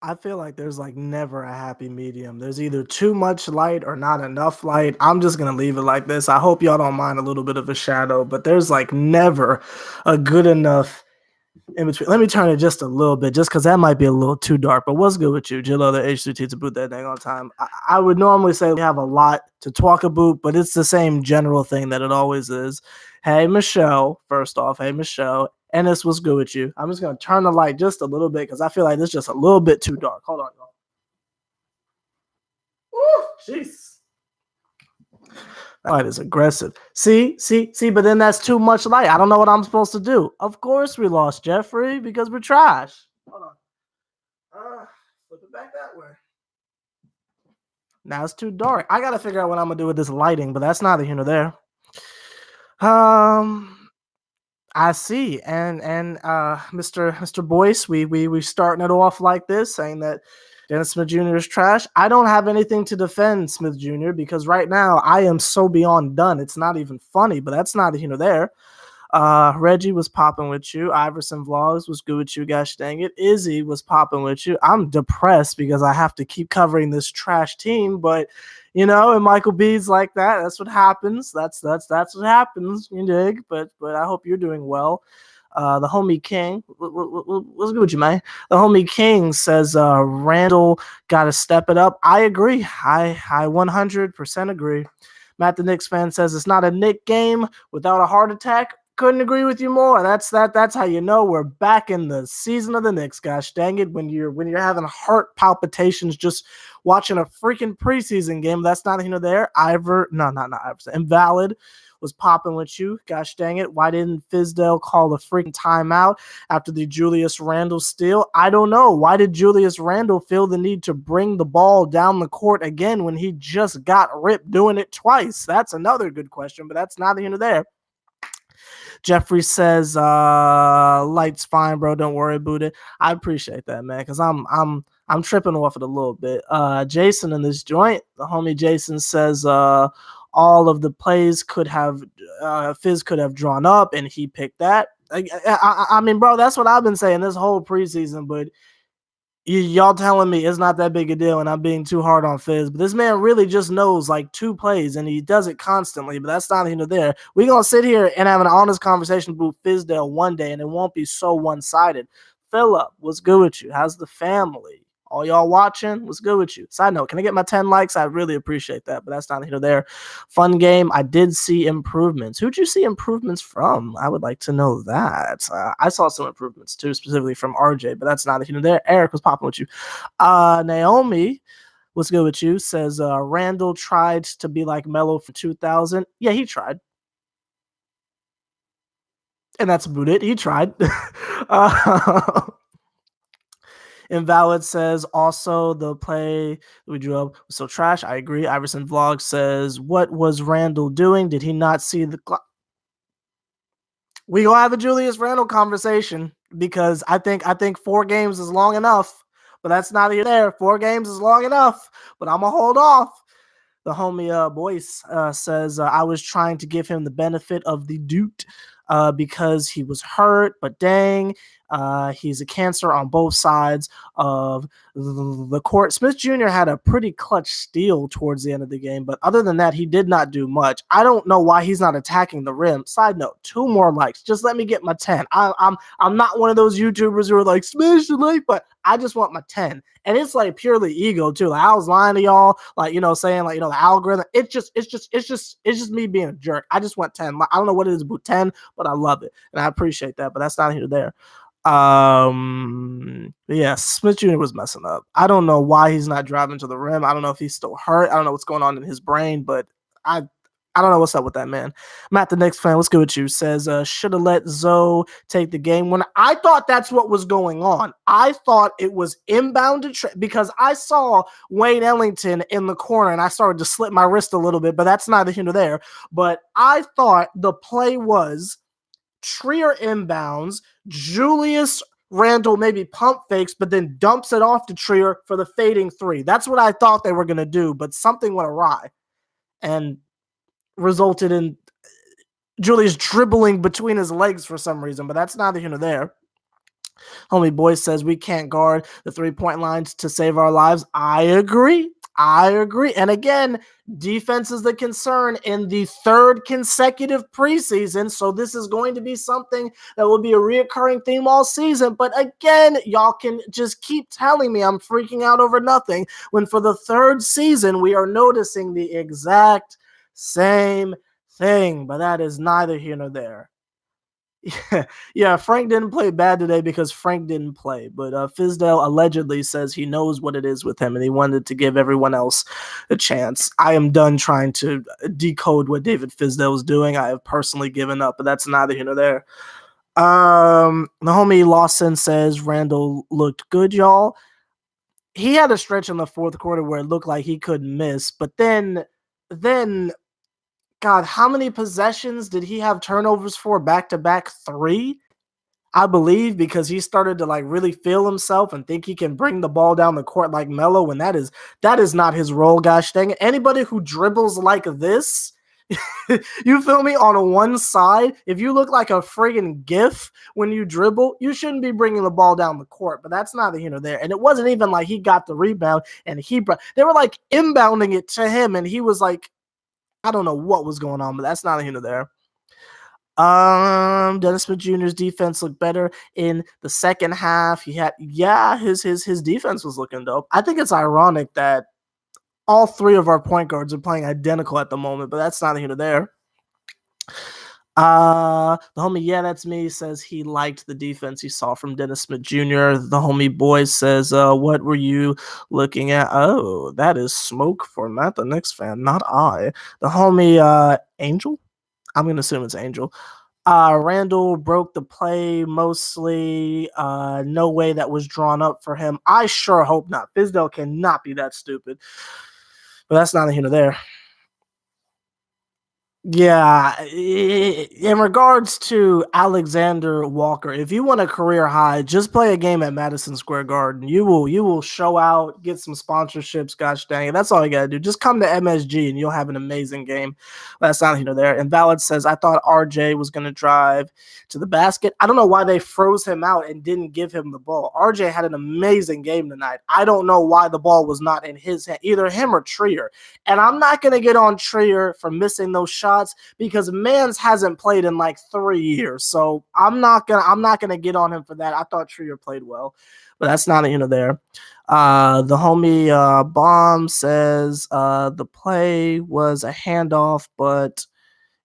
I feel like there's like never a happy medium. There's either too much light or not enough light. I'm just gonna leave it like this. I hope y'all don't mind a little bit of a shadow, but there's like never a good enough in between. Let me turn it just a little bit, just because that might be a little too dark. But what's good with you, Jillo, the H3T to boot that thing on time? I would normally say we have a lot to talk about, but it's the same general thing that it always is. Hey, Michelle, first off, hey, Michelle. Ennis, what's good with you? I'm just going to turn the light just a little bit because I feel like it's just a little bit too dark. Hold on, y'all. Jeez. That light is aggressive. See, but then that's too much light. I don't know what I'm supposed to do. Of course we lost, Jeffrey, because we're trash. Hold on. Flip it back that way. Now it's too dark. I gotta figure out what I'm gonna do with this lighting, but that's neither here nor there. I see, and Mr. Boyce, we starting it off like this, saying that Dennis Smith Jr. is trash. I don't have anything to defend Smith Jr. because right now I am so beyond done. It's not even funny, but that's neither here nor there. Reggie was popping with you. Iverson Vlogs was good with you. Gosh dang it. Izzy was popping with you. I'm depressed because I have to keep covering this trash team, but you know, and Michael B's like that. That's what happens. That's what happens. You dig? But I hope you're doing well. The homie King, what's good with you, man? The homie King says Randall got to step it up. I agree. I 100% agree. Matt, the Knicks fan, says it's not a Knick game without a heart attack. Couldn't agree with you more. That's how you know we're back in the season of the Knicks. Gosh dang it, when you're having heart palpitations just watching a freaking preseason game. That's not there. Not Iverson. Invalid was popping with you. Gosh dang it. Why didn't Fizdale call the freaking timeout after the Julius Randle steal? I don't know. Why did Julius Randle feel the need to bring the ball down the court again when he just got ripped doing it twice? That's another good question, but that's neither here nor there. Jeffrey says, light's fine, bro. Don't worry about it. I appreciate that, man, because I'm tripping off it a little bit. Jason in this joint, the homie Jason says, all of the plays could have Fizz could have drawn up, and he picked that. I mean, bro, that's what I've been saying this whole preseason, but y'all telling me it's not that big a deal and I'm being too hard on Fizz, but this man really just knows like two plays and he does it constantly, but that's not here there. We're going to sit here and have an honest conversation about Fizdale one day and it won't be so one-sided. Philip, what's good with you? How's the family? All y'all watching, what's good with you? Side note, can I get my 10 likes? I really appreciate that, but that's not here or there. Fun game. I did see improvements. Who'd you see improvements from? I would like to know that. I saw some improvements too, specifically from RJ, but that's not here or there. Eric was popping with you. Naomi, what's good with you? Says Randall tried to be like Melo for 2000. Yeah, he tried. And that's about it. He tried. Invalid says also the play we drew up was so trash. I agree. Iverson Vlog says, what was Randall doing? Did he not see the clock? We gonna have a Julius Randle conversation because I think 4 games is long enough, but that's not here there. 4 games is long enough, but I'm gonna hold off. The homie Boyce says I was trying to give him the benefit of the doubt because he was hurt, but dang, he's a cancer on both sides of the court. Smith Jr. had a pretty clutch steal towards the end of the game, but other than that, he did not do much. I don't know why he's not attacking the rim. Side note, 2 more likes. Just let me get my 10. I'm not one of those YouTubers who are like, smash the like, but I just want my 10. And it's like purely ego too. Like I was lying to y'all, like, you know, saying like, you know, the algorithm, it's just me being a jerk. I just want 10. I don't know what it is about 10, but I love it. And I appreciate that, but that's not here or there. Yeah, Smith Jr. was messing up. I don't know why he's not driving to the rim. I don't know if he's still hurt. I don't know what's going on in his brain, but I don't know what's up with that, man. Matt, the Knicks fan, what's good with you? Says, should have let Zoe take the game winner. I thought that's what was going on. I thought it was inbounded because I saw Wayne Ellington in the corner and I started to slip my wrist a little bit, but that's neither here nor there. But I thought the play was Trier inbounds, Julius Randle maybe pump fakes, but then dumps it off to Trier for the fading 3. That's what I thought they were going to do, but something went awry and resulted in Julius dribbling between his legs for some reason, but that's neither here nor there. Homie Boy says we can't guard the 3-point lines to save our lives. I agree. And again, defense is the concern in the third consecutive preseason. So this is going to be something that will be a reoccurring theme all season. But again, y'all can just keep telling me I'm freaking out over nothing when for the third season we are noticing the exact same thing. But that is neither here nor there. Yeah, Frank didn't play bad today because Frank didn't play. But Fizdale allegedly says he knows what it is with him and he wanted to give everyone else a chance. I am done trying to decode what David Fizdale was doing. I have personally given up, but that's neither here nor there. The homie Lawson says Randall looked good, y'all. He had a stretch in the fourth quarter where it looked like he couldn't miss, but then God, how many possessions did he have turnovers for back-to-back? 3, I believe, because he started to like really feel himself and think he can bring the ball down the court like Melo, and that is not his role, gosh dang it. Anybody who dribbles like this, you feel me, on one side, if you look like a friggin' GIF when you dribble, you shouldn't be bringing the ball down the court, but that's neither here nor there. And it wasn't even like he got the rebound and they were like inbounding it to him, and he was like, I don't know what was going on, but that's neither here nor there. Dennis Smith Jr.'s defense looked better in the second half. He had, his defense was looking dope. I think it's ironic that all 3 of our point guards are playing identical at the moment, but that's neither here nor there. The homie, that's me, says he liked the defense he saw from Dennis Smith Jr. The homie Boy says, what were you looking at? Oh, that is smoke for Matt, the Knicks fan, not I. The homie, Angel? I'm going to assume it's Angel. Randall broke the play mostly. No way that was drawn up for him. I sure hope not. Fizdale cannot be that stupid. But that's neither here nor there. Yeah, in regards to Alexander Walker, if you want a career high, just play a game at Madison Square Garden. You will show out, get some sponsorships. Gosh dang it, that's all you gotta do. Just come to MSG and you'll have an amazing game. That's not here nor there. Invalid says I thought RJ was gonna drive to the basket. I don't know why they froze him out and didn't give him the ball. RJ had an amazing game tonight. I don't know why the ball was not in his hand, either him or Trier. And I'm not gonna get on Trier for missing those shots because Mans hasn't played in like 3 years. So I'm not gonna get on him for that. I thought Trier played well, but that's not here nor there. The homie Bomb says the play was a handoff, but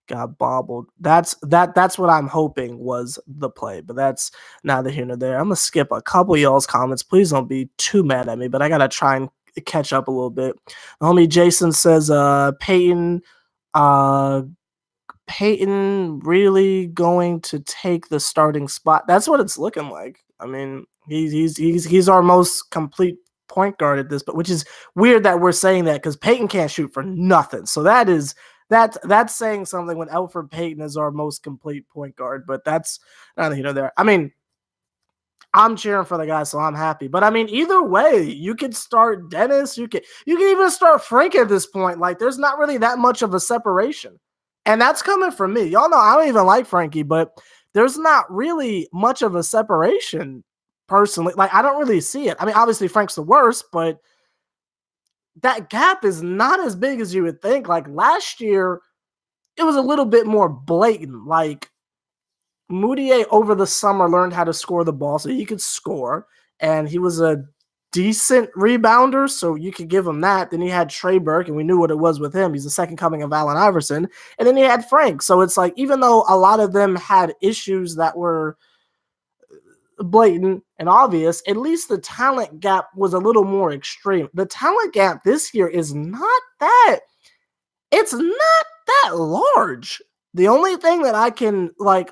got bobbled. That's what I'm hoping was the play, but that's neither here nor there. I'm gonna skip a couple of y'all's comments. Please don't be too mad at me, but I gotta try and catch up a little bit. The homie Jason says Peyton really going to take the starting spot? That's what it's looking like. I mean, he's our most complete point guard at this, but which is weird that we're saying that because Peyton can't shoot for nothing. So that's saying something when Elfrid Payton is our most complete point guard, but that's neither here nor there. I mean, I'm cheering for the guy, so I'm happy. But I mean, either way, you could start Dennis. You can even start Frank at this point. Like, there's not really that much of a separation, and that's coming from me. Y'all know I don't even like Frankie, but there's not really much of a separation personally. Like, I don't really see it. I mean, obviously Frank's the worst, but that gap is not as big as you would think. Like last year, it was a little bit more blatant. Like, Moutier over the summer learned how to score the ball so he could score, and he was a decent rebounder, so you could give him that. Then he had Trey Burke, and we knew what it was with him. He's the second coming of Allen Iverson. And then he had Frank. So it's like, even though a lot of them had issues that were blatant and obvious, at least the talent gap was a little more extreme. The talent gap this year is not that, it's not that large. The only thing that I can I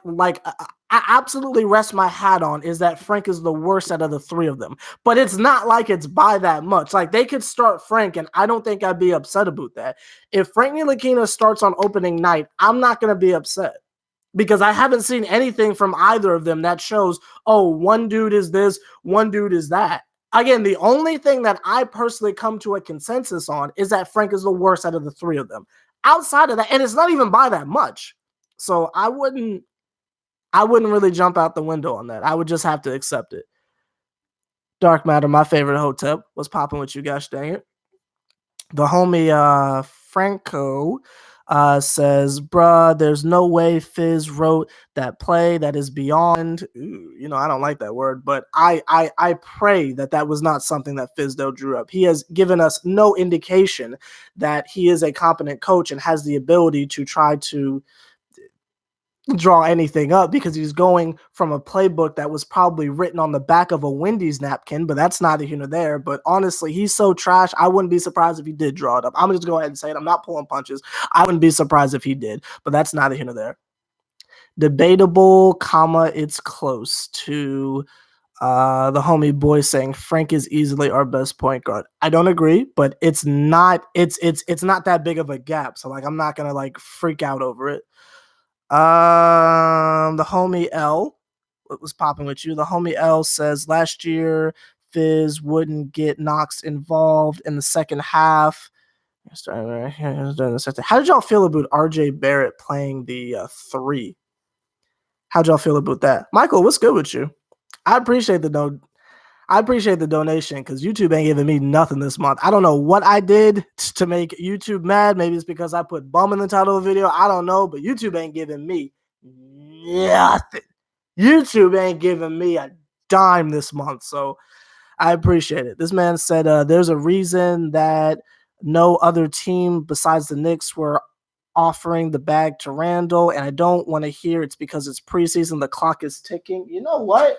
absolutely rest my hat on is that Frank is the worst out of the 3 of them. But it's not like it's by that much. Like, they could start Frank, and I don't think I'd be upset about that. If Frank Ntilikina starts on opening night, I'm not going to be upset because I haven't seen anything from either of them that shows, oh, one dude is this, one dude is that. Again, the only thing that I personally come to a consensus on is that Frank is the worst out of the 3 of them. Outside of that, and it's not even by that much. So I wouldn't I wouldn't really jump out the window on that. I would just have to accept it. Dark Matter, my favorite hotep. What's popping with you guys? Dang it. The homie Franco says, bruh, there's no way Fizz wrote that play that is beyond. Ooh, I don't like that word, but I pray that was not something that Fizdale drew up. He has given us no indication that he is a competent coach and has the ability to try to draw anything up, because he's going from a playbook that was probably written on the back of a Wendy's napkin, but that's neither here nor there. But honestly, he's so trash, I wouldn't be surprised if he did draw it up. I'm just going to go ahead and say it. I'm not pulling punches. I wouldn't be surprised if he did, but that's neither here nor there. Debatable, comma, it's close to the homie boy saying Frank is easily our best point guard. I don't agree, but it's not that big of a gap. So I'm not going to freak out over it. The homie L, what was popping with you? The homie L says last year Fizz wouldn't get Knox involved in the second half. How did y'all feel about RJ Barrett playing the 3? How'd y'all feel about that? Michael, what's good with you? I appreciate the donation, because YouTube ain't giving me nothing this month. I don't know what I did to make YouTube mad. Maybe it's because I put bum in the title of the video. I don't know, but YouTube ain't giving me nothing. YouTube ain't giving me a dime this month, so I appreciate it. This man said there's a reason that no other team besides the Knicks were offering the bag to Randall, and I don't want to hear it's because it's preseason, the clock is ticking. You know what?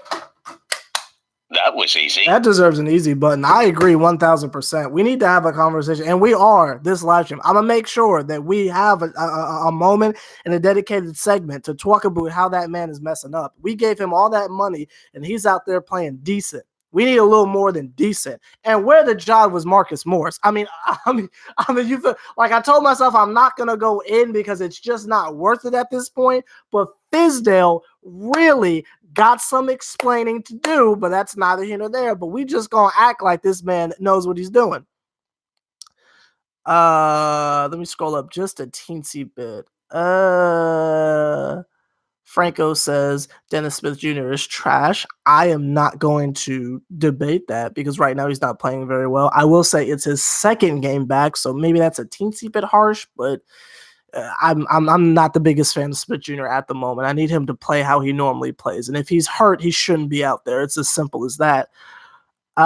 That was easy. That deserves an easy button. I agree 1,000%. We need to have a conversation, and we are this live stream. I'm going to make sure that we have a moment and a dedicated segment to talk about how that man is messing up. We gave him all that money, and he's out there playing decent. We need a little more than decent. And where the job was Marcus Morris. I mean, you feel like I told myself I'm not going to go in because it's just not worth it at this point. But Fizdale really got some explaining to do, but that's neither here nor there. But we just gonna act like this man knows what he's doing. Let me scroll up just a teensy bit. Franco says Dennis Smith Jr. is trash. I am not going to debate that because right now he's not playing very well. I will say it's his second game back, so maybe that's a teensy bit harsh, but I'm not the biggest fan of Smith Jr. at the moment. I need him to play how he normally plays, and if he's hurt, he shouldn't be out there. It's as simple as that. The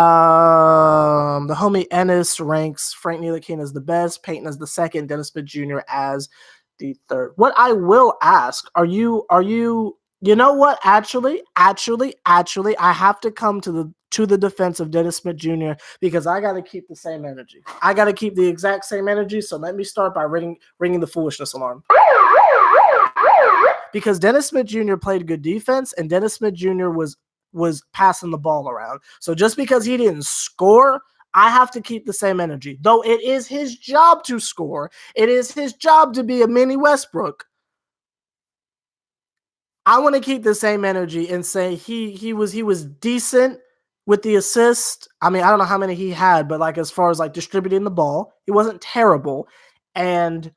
homie Ennis ranks Frank Ntilikina as the best, Peyton as the second, Dennis Smith Jr. as the third. What I will ask, are you you know what? Actually, I have to come to the defense of Dennis Smith Jr. because I got to keep the same energy. I got to keep the exact same energy. So let me start by ringing the foolishness alarm. Because Dennis Smith Jr. played good defense, and Dennis Smith Jr. was passing the ball around. So just because he didn't score, I have to keep the same energy. Though it is his job to score, it is his job to be a mini Westbrook. I want to keep the same energy and say he was decent with the assist. I mean, I don't know how many he had, but as far as distributing the ball, he wasn't terrible, and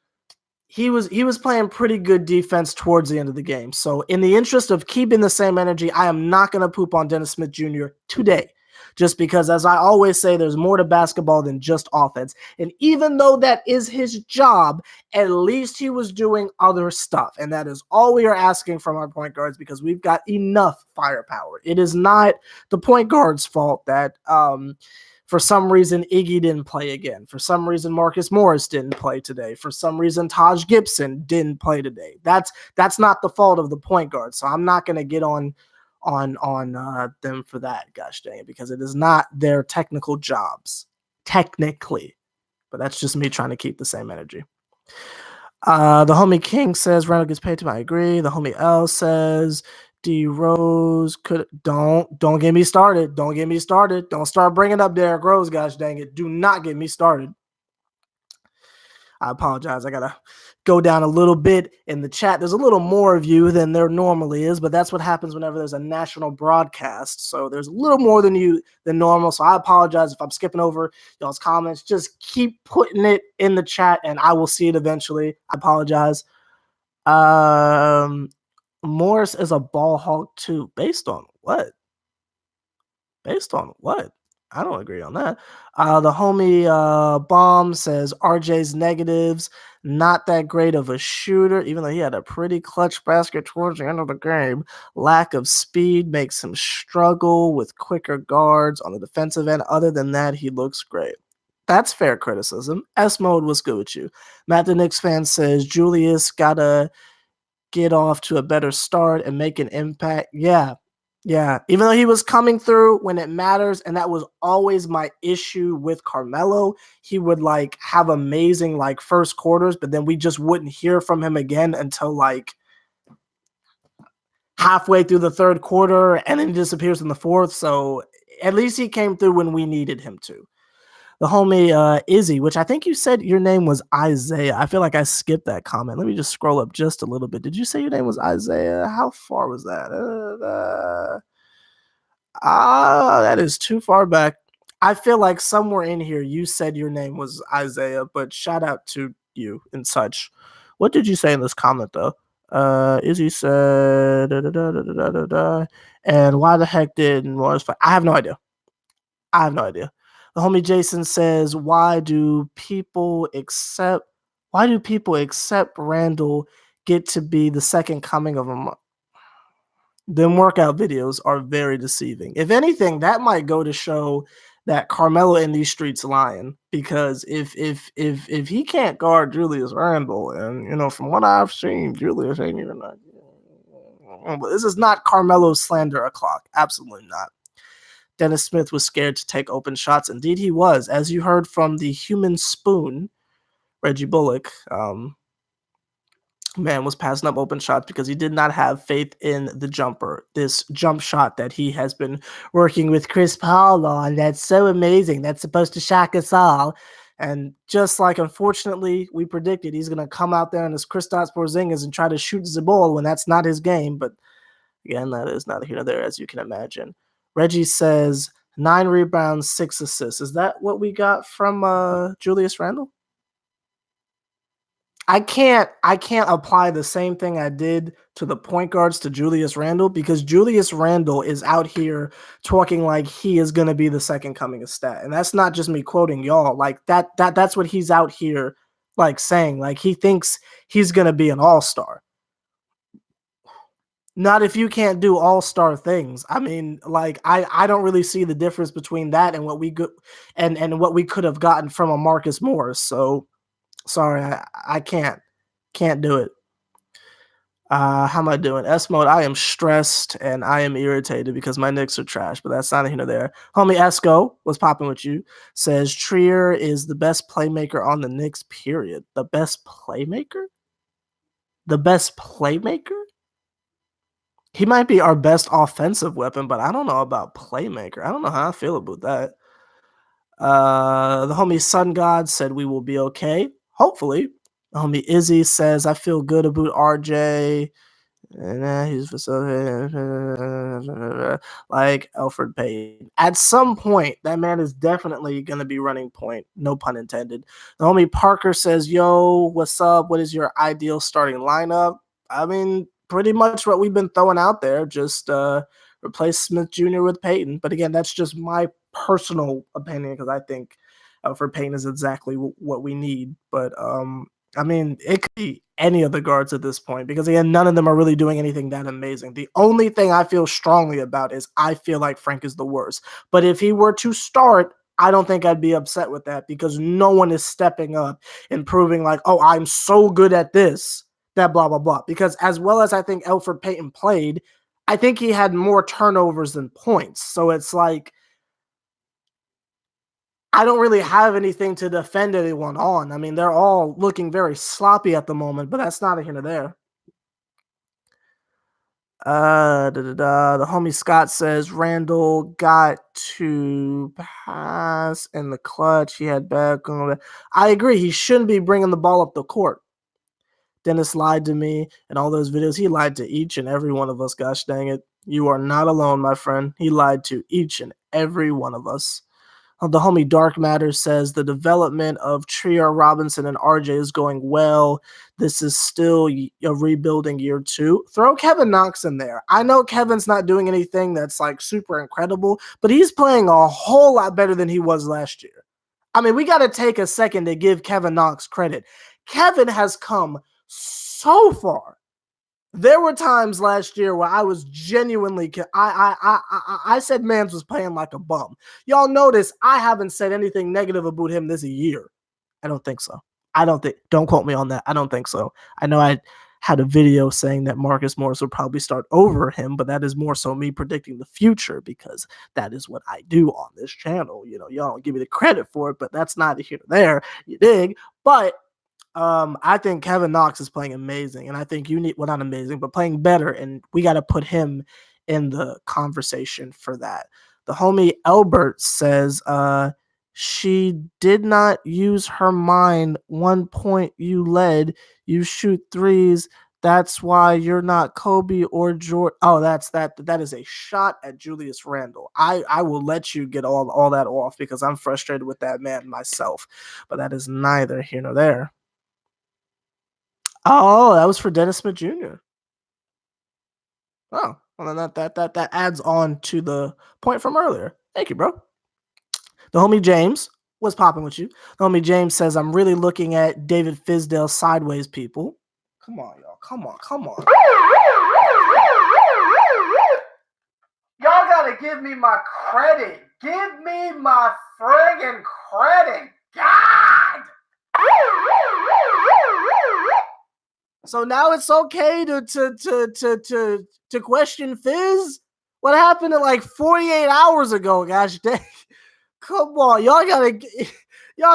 he was playing pretty good defense towards the end of the game. So in the interest of keeping the same energy, I am not going to poop on Dennis Smith Jr. today. Just because, as I always say, there's more to basketball than just offense. And even though that is his job, at least he was doing other stuff. And that is all we are asking from our point guards because we've got enough firepower. It is not the point guard's fault that for some reason Iggy didn't play again. For some reason Marcus Morris didn't play today. For some reason Taj Gibson didn't play today. That's not the fault of the point guard. So I'm not going to get on them for that, gosh dang it, because it is not their technical jobs, technically. But that's just me trying to keep the same energy. The homie King says Randall gets paid too. I agree. The homie L says D Rose could don't get me started. Don't get me started. Don't start bringing up Derrick Rose, gosh dang it. Do not get me started. I apologize. I gotta go down a little bit in the chat. There's a little more of you than there normally is, but that's what happens whenever there's a national broadcast. So there's a little more than normal. So I apologize if I'm skipping over y'all's comments. Just keep putting it in the chat and I will see it eventually. I apologize. Morris is a ball hawk too. Based on what? Based on what? I don't agree on that. The homie Bomb says RJ's negatives, not that great of a shooter, even though he had a pretty clutch basket towards the end of the game. Lack of speed makes him struggle with quicker guards on the defensive end. Other than that, he looks great. That's fair criticism. S Mode, what's good with you? Matt the Knicks fan says Julius gotta get off to a better start and make an impact. Yeah. Yeah. Even though he was coming through when it matters, and that was always my issue with Carmelo, he would like have amazing like first quarters, but then we just wouldn't hear from him again until like halfway through the third quarter, and then he disappears in the fourth. So at least he came through when we needed him to. The homie Izzy, which I think you said your name was Isaiah. I feel like I skipped that comment. Let me just scroll up just a little bit. Did you say your name was Isaiah? How far was that? That is too far back. I feel like somewhere in here you said your name was Isaiah, but shout out to you and such. What did you say in this comment though? Izzy said, and why the heck did Morris fight? I have no idea. I have no idea. The homie Jason says, why do people accept Randall get to be the second coming of him? Them workout videos are very deceiving. If anything, that might go to show that Carmelo in these streets lying, because if he can't guard Julius Randle, and you know, from what I've seen, Julius ain't even like, but this is not Carmelo slander o'clock. Absolutely not. Dennis Smith was scared to take open shots. Indeed, he was. As you heard from the human spoon, Reggie Bullock, man was passing up open shots because he did not have faith in the jumper. This jump shot that he has been working with Chris Paul on, that's so amazing. That's supposed to shock us all. And just like, unfortunately, we predicted, he's going to come out there and as Kristaps Porzingis and try to shoot the ball when that's not his game. But again, that is neither here nor there, as you can imagine. Reggie says 9 rebounds, 6 assists. Is that what we got from Julius Randle? I can't apply the same thing I did to the point guards to Julius Randle, because Julius Randle is out here talking like he is going to be the second coming of Stat. And that's not just me quoting y'all. Like that's what he's out here like saying. Like he thinks he's going to be an all-star. Not if you can't do all-star things. I mean, like I don't really see the difference between that and what we and what we could have gotten from a Marcus Morris. So sorry, I can't do it. How am I doing? S Mode, I am stressed and I am irritated because my Knicks are trash, but that's not here nor there. Homie Esco, what's popping with you? Says Trier is the best playmaker on the Knicks, period. The best playmaker? The best playmaker? He might be our best offensive weapon, but I don't know about playmaker. I don't know how I feel about that. The homie Sun God said we will be okay. Hopefully. The homie Izzy says I feel good about RJ. And he's like Elfrid Payton. At some point, that man is definitely going to be running point. No pun intended. The homie Parker says, yo, what's up? What is your ideal starting lineup? I mean, pretty much what we've been throwing out there. Just replace Smith Jr. with Payton. But again, that's just my personal opinion, because I think Elfrid Payton is exactly what we need. But I mean, it could be any of the guards at this point, because again, none of them are really doing anything that amazing. The only thing I feel strongly about is I feel like Frank is the worst. But if he were to start, I don't think I'd be upset with that, because no one is stepping up and proving like, oh, I'm so good at this, that blah, blah, blah. Because as well as I think Elfrid Payton played, I think he had more turnovers than points. So it's like, I don't really have anything to defend anyone on. I mean, they're all looking very sloppy at the moment, but that's not a hint of there. The homie Scott says Randall got to pass in the clutch. He had bad. I agree. He shouldn't be bringing the ball up the court. Dennis lied to me in all those videos. He lied to each and every one of us. Gosh dang it. You are not alone, my friend. He lied to each and every one of us. The homie Dark Matter says the development of Trier Robinson and RJ is going well. This is still a rebuilding year 2. Throw Kevin Knox in there. I know Kevin's not doing anything that's like super incredible, but he's playing a whole lot better than he was last year. I mean, we got to take a second to give Kevin Knox credit. Kevin has come so far. There were times last year where I was genuinely, I said Mans was playing like a bum. Y'all notice I haven't said anything negative about him this year. I don't think so. Don't quote me on that. I don't think so. I know I had a video saying that Marcus Morris would probably start over him, but that is more so me predicting the future because that is what I do on this channel. You know, y'all don't give me the credit for it, but that's neither here nor there. You dig? But I think Kevin Knox is playing amazing, and I think you need, well, not amazing, but playing better, and we got to put him in the conversation for that. The homie Albert says, she did not use her mind. 1 point you led, you shoot threes. That's why you're not Kobe or Jordan. Oh, that is a shot at Julius Randle. I will let you get all that off because I'm frustrated with that man myself, but that is neither here nor there. Oh, that was for Dennis Smith Jr. Oh, well, then that adds on to the point from earlier. Thank you, bro. The homie James, what's popping with you? The homie James says, I'm really looking at David Fizdale sideways, people. Come on, y'all. Come on. Y'all gotta give me my credit. Give me my friggin' credit. God! So now it's okay to question Fizz? What happened to like 48 hours ago, gosh dang. Come on, y'all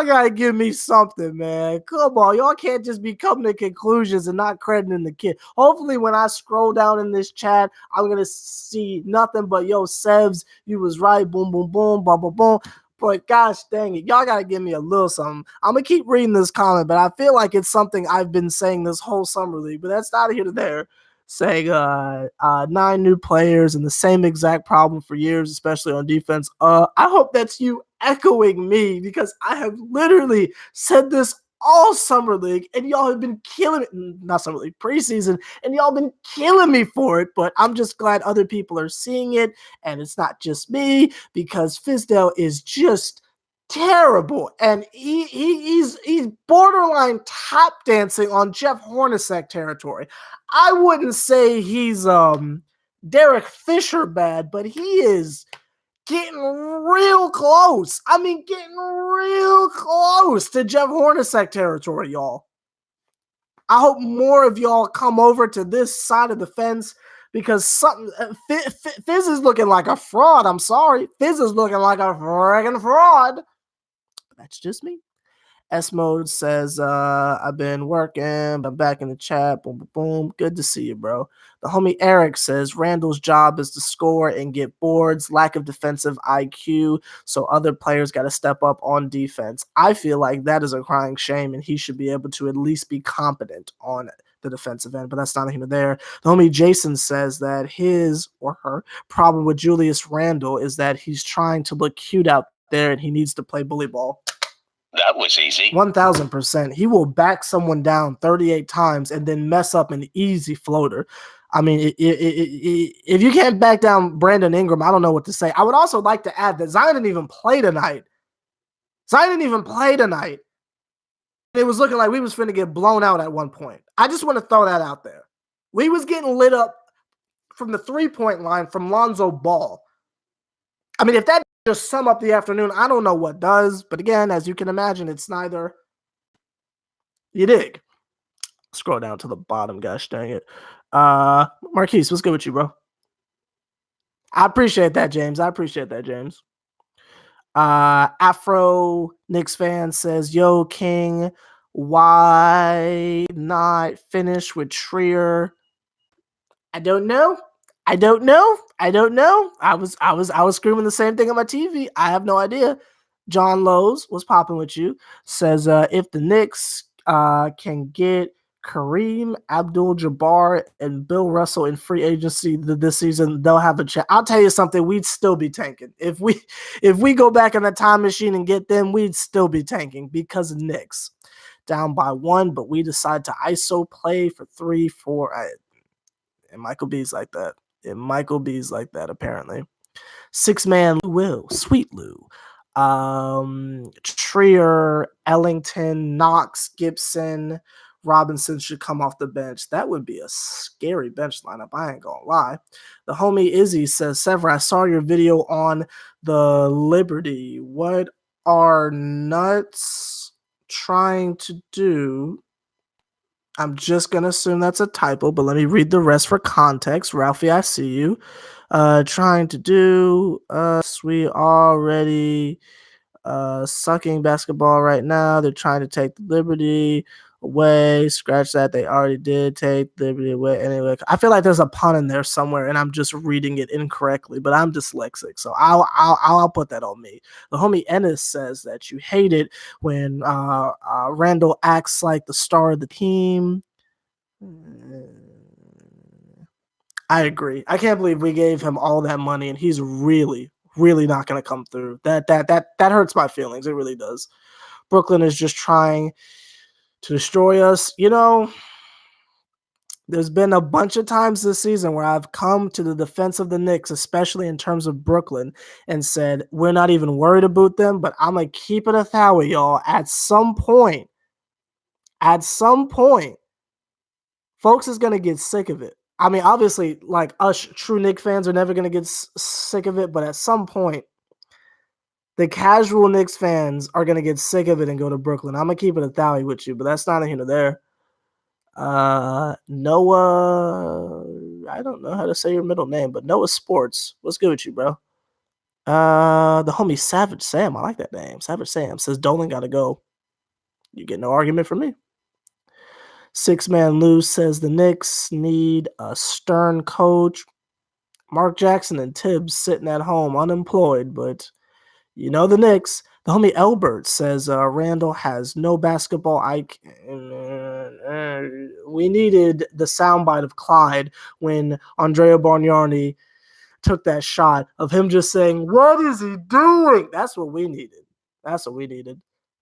gotta give me something, man. Come on, y'all can't just be coming to conclusions and not crediting the kid. Hopefully when I scroll down in this chat, I'm gonna see nothing but, yo, Sevs, you was right, boom, boom, boom, boom, boom, boom. But gosh dang it, y'all gotta give me a little something. I'm gonna keep reading this comment, but I feel like it's something I've been saying this whole summer league, but that's not here to there. Saying 9 new players and the same exact problem for years, especially on defense. I hope that's you echoing me because I have literally said this all summer league and y'all have been killing it. Not summer league, preseason, and y'all been killing me for it. But I'm just glad other people are seeing it and it's not just me because Fizdale is just terrible, and he's borderline tap dancing on Jeff Hornacek territory. I wouldn't say he's Derek Fisher bad, but he is getting real close. I mean, getting real close to Jeff Hornacek territory, y'all. I hope more of y'all come over to this side of the fence because something Fizz is looking like a fraud. I'm sorry. Fizz is looking like a friggin' fraud. That's just me. S Mode says, I've been working, but I'm back in the chat. Boom, boom, boom. Good to see you, bro. The homie Eric says, Randall's job is to score and get boards, lack of defensive IQ, so other players got to step up on defense. I feel like that is a crying shame, and he should be able to at least be competent on the defensive end, but that's not here there. The homie Jason says that his or her problem with Julius Randle is that he's trying to look cute out there and he needs to play bully ball. That was easy. 1000%. He will back someone down 38 times and then mess up an easy floater. I mean, if you can't back down Brandon Ingram, I don't know what to say. I would also like to add that Zion didn't even play tonight. It was looking like we was finna get blown out at one point. I just want to throw that out there. We was getting lit up from the 3-point line from Lonzo Ball. I mean, if that just sum up the afternoon, I don't know what does. But again, as you can imagine, it's neither. You dig? Scroll down to the bottom, gosh dang it. Marquise, what's good with you, bro? I appreciate that, James. Afro Knicks fan says, yo, King, why not finish with Trier? I don't know. I was screaming the same thing on my TV. I have no idea. John Lowe's, what's popping with you? Says if the Knicks can get Kareem Abdul-Jabbar and Bill Russell in free agency this season, they'll have a chance. I'll tell you something, we'd still be tanking. If we go back in the time machine and get them, we'd still be tanking because of Knicks. Down by 1, but we decide to ISO play for 3, 4. And Michael B's like that. Apparently. 6-man Sweet Lou. Trier, Ellington, Knox, Gibson, Robinson should come off the bench. That would be a scary bench lineup. I ain't gonna lie. The homie Izzy says, Sever, I saw your video on the Liberty. What are nuts trying to do? I'm just going to assume that's a typo, but let me read the rest for context. Ralphie, I see you. Trying to do we already sucking basketball right now. They're trying to take the Liberty away. Scratch that. They already did take Liberty away. Anyway, I feel like there's a pun in there somewhere, and I'm just reading it incorrectly. But I'm dyslexic, so I'll put that on me. The homie Ennis says that you hate it when Randall acts like the star of the team. I agree. I can't believe we gave him all that money, and he's really not going to come through. That hurts my feelings. It really does. Brooklyn is just trying to destroy us. You know, there's been a bunch of times this season where I've come to the defense of the Knicks, especially in terms of Brooklyn, and said, we're not even worried about them, but I'm going to keep it 1,000, y'all. At some point, folks is going to get sick of it. I mean, obviously, like us true Knicks fans are never going to get sick of it, but at some point, the casual Knicks fans are going to get sick of it and go to Brooklyn. I'm going to keep it 1,000 with you, but that's not here nor there. Noah, I don't know how to say your middle name, but Noah Sports. What's good with you, bro? The homie Savage Sam, I like that name. Savage Sam says Dolan got to go. You get no argument from me. 6-man Lou says the Knicks need a stern coach. Mark Jackson and Tibbs sitting at home unemployed, but you know the Knicks. The homie Elbert says Randall has no basketball IQ. We needed the soundbite of Clyde when Andrea Bargnani took that shot of him just saying, what is he doing? That's what we needed.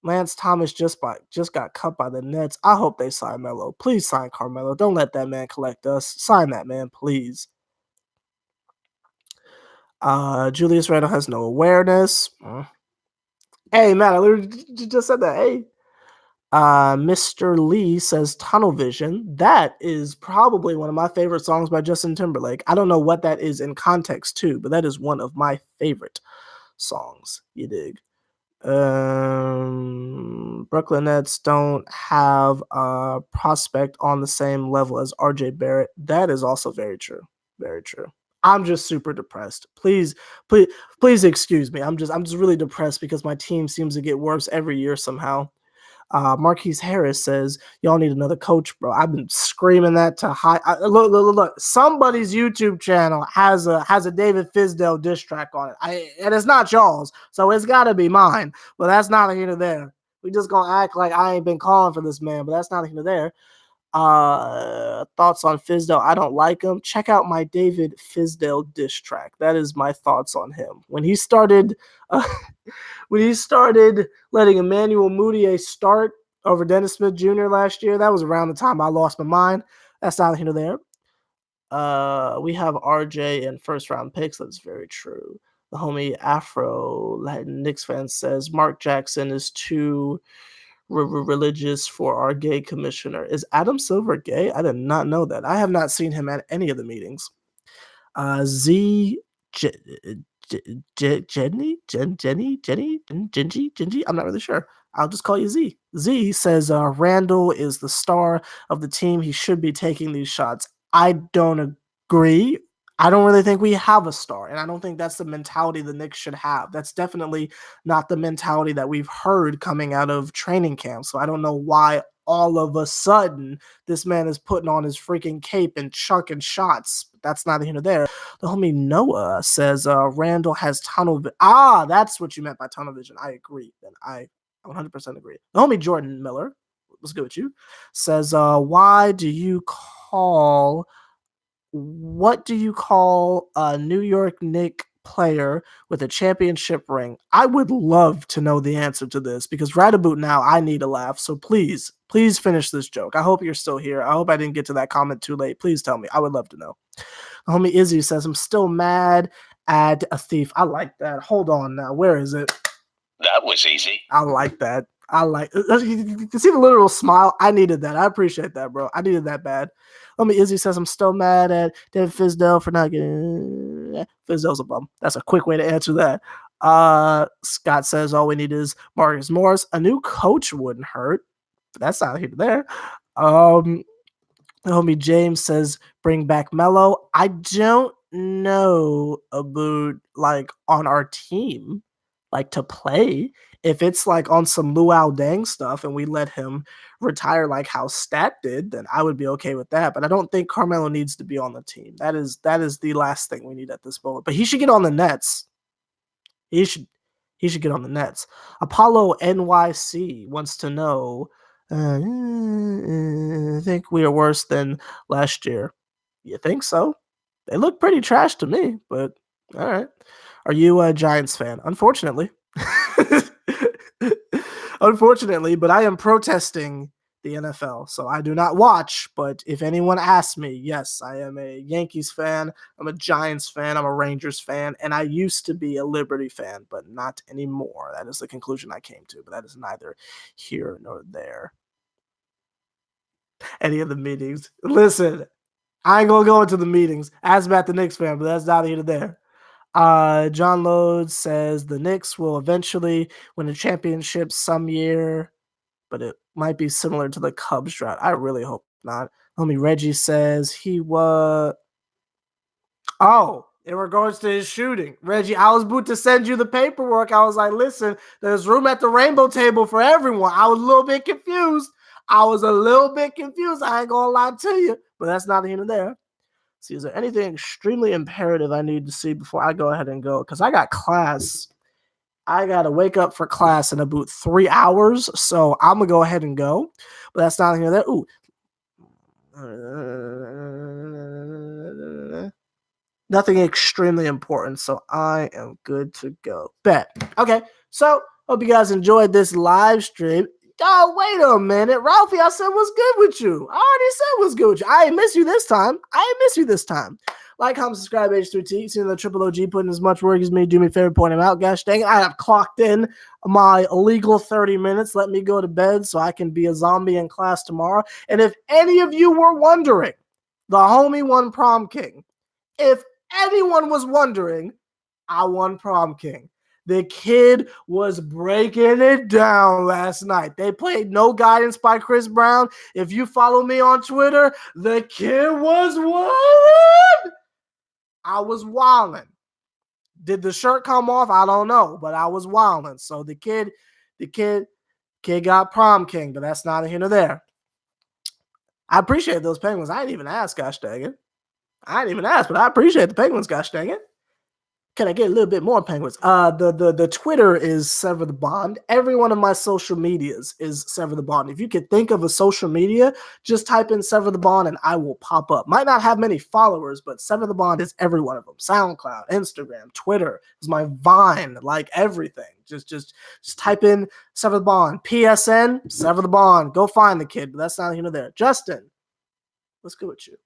Lance Thomas just got cut by the Nets. I hope they sign Melo. Please sign Carmelo. Don't let that man collect us. Sign that man, please. Julius Randle has no awareness. Hey, man, I literally just said that. Hey. Mr. Lee says Tunnel Vision. That is probably one of my favorite songs by Justin Timberlake. I don't know what that is in context too, but that is one of my favorite songs. You dig? Brooklyn Nets don't have a prospect on the same level as RJ Barrett. That is also very true. Very true. I'm just super depressed. Please excuse me. I'm just really depressed because my team seems to get worse every year somehow. Marquise Harris says, y'all need another coach, bro. I've been screaming that to high. Look. Somebody's YouTube channel has a David Fizdale diss track on it. And it's not y'all's, so it's got to be mine. But that's not here nor there. We just going to act like I ain't been calling for this man, but that's not here nor there. Thoughts on Fizdale? I don't like him. Check out my David Fizdale diss track. That is my thoughts on him. When he started letting Emmanuel Mudiay start over Dennis Smith Jr. last year, that was around the time I lost my mind. That's not here nor there. We have RJ and first round picks. That's very true. The homie Afro Latin Knicks fan says Mark Jackson is too religious for our gay commissioner. Is Adam Silver gay? I did not know that. I have not seen him at any of the meetings. Jenny? I'm not really sure. I'll just call you Z. Z says Randall is the star of the team. He should be taking these shots. I don't agree. I don't really think we have a star, and I don't think that's the mentality the Knicks should have. That's definitely not the mentality that we've heard coming out of training camp. So I don't know why all of a sudden this man is putting on his freaking cape and chucking shots. That's neither here nor there. The homie Noah says Randall has tunnel vision. That's what you meant by tunnel vision. I agree. Then I 100% agree. The homie Jordan Miller. What's good with you? Says, what do you call a New York Knicks player with a championship ring? I would love to know the answer to this because right about now I need a laugh. So please finish this joke. I hope you're still here. I hope I didn't get to that comment too late. Please tell me. I would love to know. Homie Izzy says, I'm still mad at a thief. I like that. Hold on now. Where is it? That was easy. I like that. You see the literal smile? I needed that. I appreciate that, bro. I needed that bad. Izzy says, I'm still mad at David Fizdale for not getting... Fizdale's a bum. That's a quick way to answer that. Scott says, all we need is Marcus Morris. A new coach wouldn't hurt. But that's not here there. Homie James says, bring back Melo. I don't know about, like, on our team, like, to play. If it's, like, on some Luau Deng stuff and we let him retire like how Stat did, then I would be okay with that. But I don't think Carmelo needs to be on the team. That is the last thing we need at this moment. But he should get on the Nets. He should get on the Nets. Apollo NYC wants to know, I think we are worse than last year. You think so? They look pretty trash to me, but all right. Are you a Giants fan? Unfortunately. Unfortunately, but I am protesting the NFL, so I do not watch. But if anyone asks me, yes, I am a Yankees fan, I'm a Giants fan, I'm a Rangers fan, and I used to be a Liberty fan, but not anymore. That is the conclusion I came to, but that is neither here nor there. Any of the meetings. Listen, I ain't gonna go into the meetings. Ask about the Knicks fan, but that's not here to there. John Lodes says the Knicks will eventually win a championship some year, but it might be similar to the Cubs drought. I really hope not. Homie Reggie says he was... Oh, in regards to his shooting. Reggie, I was about to send you the paperwork. I was like, listen, there's room at the rainbow table for everyone. I was a little bit confused. I ain't gonna lie to you, but that's not here and there. See, is there anything extremely imperative I need to see before I go ahead and go? Because I got class. I got to wake up for class in about 3 hours, so I'm going to go ahead and go. But that's not here. Ooh. Nothing extremely important, so I am good to go. Bet. Okay, so hope you guys enjoyed this live stream. Oh, wait a minute. Ralphie, I said what's good with you. I already said what's good with you. I ain't miss you this time. Like, comment, subscribe, H3T. Seeing the Triple OG putting as much work as me. Do me a favor, point him out. Gosh dang it, I have clocked in my illegal 30 minutes. Let me go to bed so I can be a zombie in class tomorrow. And if any of you were wondering, the homie won prom king. If anyone was wondering, I won prom king. The kid was breaking it down last night. They played No Guidance by Chris Brown. If you follow me on Twitter, the kid was wildin'. I was wildin'. Did the shirt come off? I don't know, but I was wildin'. So the kid got prom king, but that's not here nor there. I appreciate those Penguins. I didn't even ask, gosh dang it. I didn't even ask, but I appreciate the Penguins, gosh dang it. Can I get a little bit more Penguins? The Twitter is Sever the Bond. Every one of my social medias is Sever the Bond. If you could think of a social media, just type in Sever the Bond and I will pop up. Might not have many followers, but Sever the Bond is every one of them. SoundCloud, Instagram, Twitter is my Vine, like everything. Just type in Sever the Bond. PSN, Sever the Bond. Go find the kid, but that's not here nor there. Justin, what's good with you?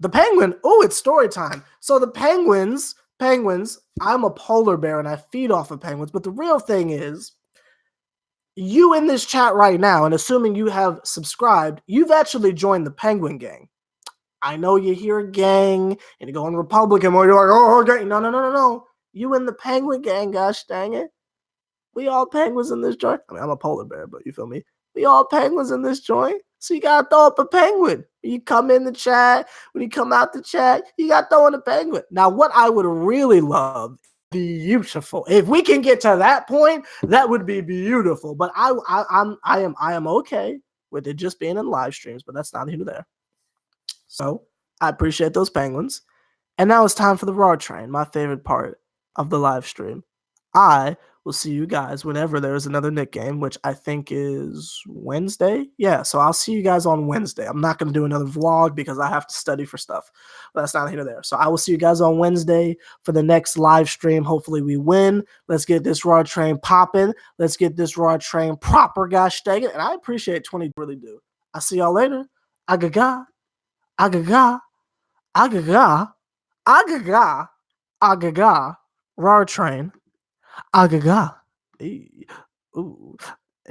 The Penguin. Oh, it's story time. So the Penguins, I'm a polar bear and I feed off of penguins. But the real thing is, you in this chat right now, and assuming you have subscribed, you've actually joined the Penguin gang. I know you hear a gang and you're going Republican, or you're like, oh, gang. No. You in the Penguin gang, gosh dang it. We all penguins in this joint. I mean, I'm a polar bear, but you feel me? We all penguins in this joint. So you got to throw up a penguin. When you come in the chat, when you come out the chat, you got to throw in a penguin. Now, what I would really love, beautiful. If we can get to that point, that would be beautiful. But I am okay with it just being in live streams, but that's not here nor there. So I appreciate those penguins. And now it's time for the Raw Train, my favorite part of the live stream. I will see you guys whenever there's another Knick game, which I think is Wednesday. Yeah, so I'll see you guys on Wednesday. I'm not going to do another vlog because I have to study for stuff. But that's not here or there. So I will see you guys on Wednesday for the next live stream. Hopefully we win. Let's get this Raw train popping. Let's get this Raw train proper, gosh dang it. And I appreciate 20, really do. I'll see y'all later. Agaga, agaga, agaga, agaga, agaga, Raw train. Agaga. Ooh.